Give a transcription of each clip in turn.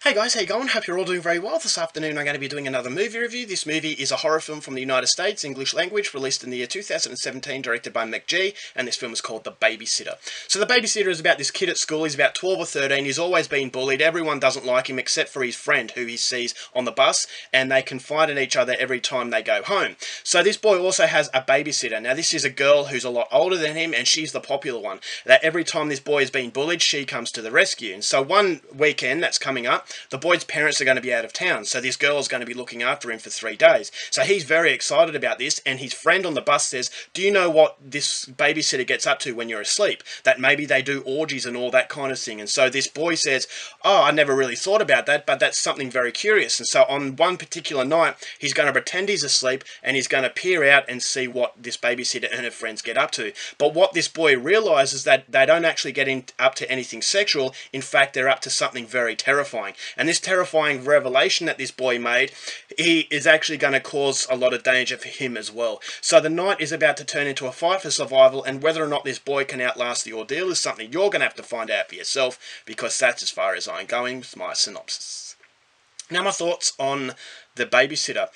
Hey guys, how you going? Hope you're all doing very well. This afternoon I'm going to be doing another movie review. This movie is a horror film from the United States, English language, released in the year 2017, directed by McG, and this film is called The Babysitter. So The Babysitter is about this kid at school. He's about 12 or 13. He's always been bullied. Everyone doesn't like him except for his friend who he sees on the bus, and they confide in each other every time they go home. So this boy also has a babysitter. Now this is a girl who's a lot older than him, and she's the popular one. That every time this boy is being bullied, she comes to the rescue. And so one weekend that's coming up, the boy's parents are going to be out of town, so this girl is going to be looking after him for 3 days. So he's very excited about this, and his friend on the bus says, do you know what this babysitter gets up to when you're asleep? That maybe they do orgies and all that kind of thing. And so this boy says, oh, I never really thought about that, but that's something very curious. And so on one particular night, he's going to pretend he's asleep, and he's going to peer out and see what this babysitter and her friends get up to. But what this boy realizes that they don't actually get up to anything sexual. In fact, they're up to something very terrifying. And this terrifying revelation that this boy made, he is actually going to cause a lot of danger for him as well. So the night is about to turn into a fight for survival, and whether or not this boy can outlast the ordeal is something you're going to have to find out for yourself, because that's as far as I'm going with my synopsis. Now my thoughts on The Babysitter.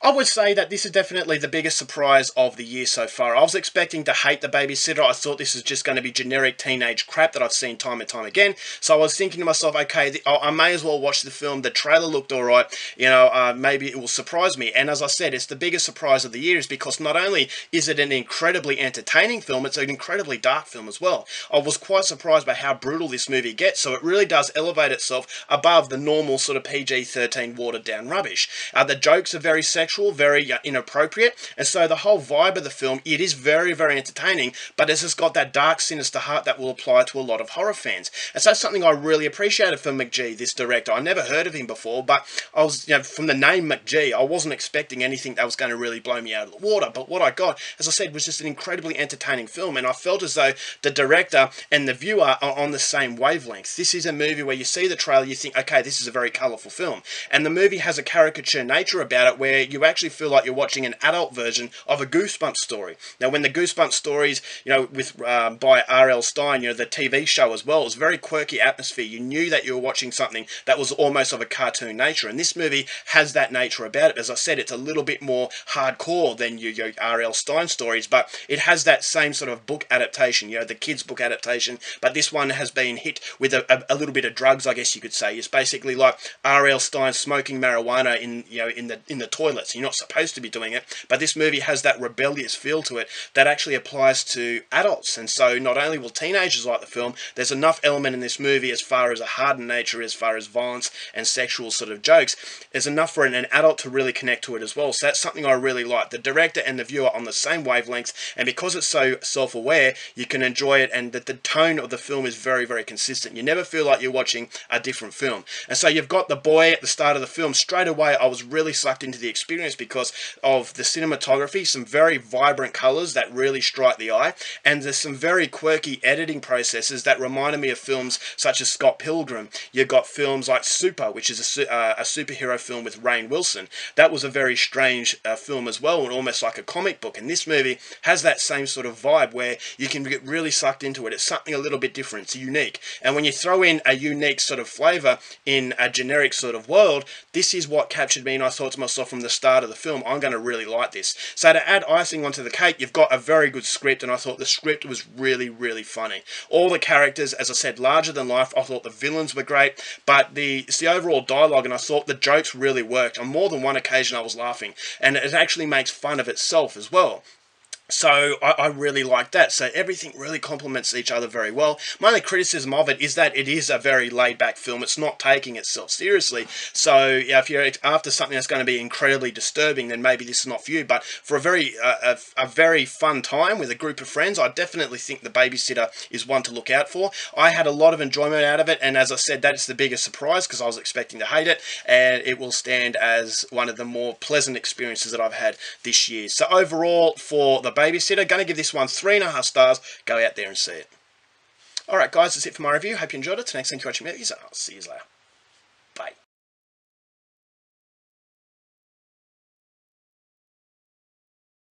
I would say that this is definitely the biggest surprise of the year so far. I was expecting to hate The Babysitter. I thought this was just going to be generic teenage crap that I've seen time and time again. So I was thinking to myself, okay, I may as well watch the film. The trailer looked alright. You know, maybe it will surprise me. And as I said, it's the biggest surprise of the year, is because not only is it an incredibly entertaining film, it's an incredibly dark film as well. I was quite surprised by how brutal this movie gets. So it really does elevate itself above the normal sort of PG-13 watered down rubbish. The jokes are very sexual, very inappropriate, and so the whole vibe of the film, it is very, very entertaining, but it's just got that dark, sinister heart that will apply to a lot of horror fans. And so that's something I really appreciated from McG, this director. I never heard of him before, but I was, from the name McG, I wasn't expecting anything that was going to really blow me out of the water. But what I got, as I said, was just an incredibly entertaining film, and I felt as though the director and the viewer are on the same wavelength. This is a movie where you see the trailer, you think, okay, this is a very colourful film, and the movie has a caricature nature about it where you actually feel like you're watching an adult version of a Goosebumps story. Now, when the Goosebumps stories, with by R.L. Stine, the TV show as well, it was very quirky atmosphere. You knew that you were watching something that was almost of a cartoon nature, and this movie has that nature about it. As I said, it's a little bit more hardcore than your R.L. Stine stories, but it has that same sort of book adaptation, the kids' book adaptation, but this one has been hit with a little bit of drugs, I guess you could say. It's basically like R.L. Stine smoking marijuana in the toilets. You're not supposed to be doing it, but this movie has that rebellious feel to it that actually applies to adults. And so not only will teenagers like the film, there's enough element in this movie as far as a hardened nature, as far as violence and sexual sort of jokes, there's enough for an adult to really connect to it as well. So that's something I really like. The director and the viewer on the same wavelength, and because it's so self-aware, you can enjoy it, and that the tone of the film is very, very consistent. You never feel like you're watching a different film. And so you've got the boy at the start of the film. Straight away I was really sucked into the experience because of the cinematography, some very vibrant colours that really strike the eye, and there's some very quirky editing processes that reminded me of films such as Scott Pilgrim. You've got films like Super, which is a superhero film with Rainn Wilson. That was a very strange film as well, and almost like a comic book, and this movie has that same sort of vibe where you can get really sucked into it. It's something a little bit different, it's unique, and when you throw in a unique sort of flavour in a generic sort of world, this is what captured me, and I thought to myself from the start of the film, I'm going to really like this. So to add icing onto the cake, you've got a very good script, and I thought the script was really, really funny. All the characters, as I said, larger than life. I thought the villains were great, but it's the overall dialogue, and I thought the jokes really worked. On more than one occasion I was laughing, and it actually makes fun of itself as well. So I really like that. So everything really complements each other very well. My only criticism of it is that it is a very laid-back film. It's not taking itself seriously. So if you're after something that's going to be incredibly disturbing, then maybe this is not for you. But for a very fun time with a group of friends, I definitely think The Babysitter is one to look out for. I had a lot of enjoyment out of it, and as I said, that's the biggest surprise because I was expecting to hate it, and it will stand as one of the more pleasant experiences that I've had this year. So overall, for The Babysitter, going to give this one 3.5 stars. Go out there and see it. Alright guys, that's it for my review. Hope you enjoyed it. Thanks for watching movies. I'll see you later.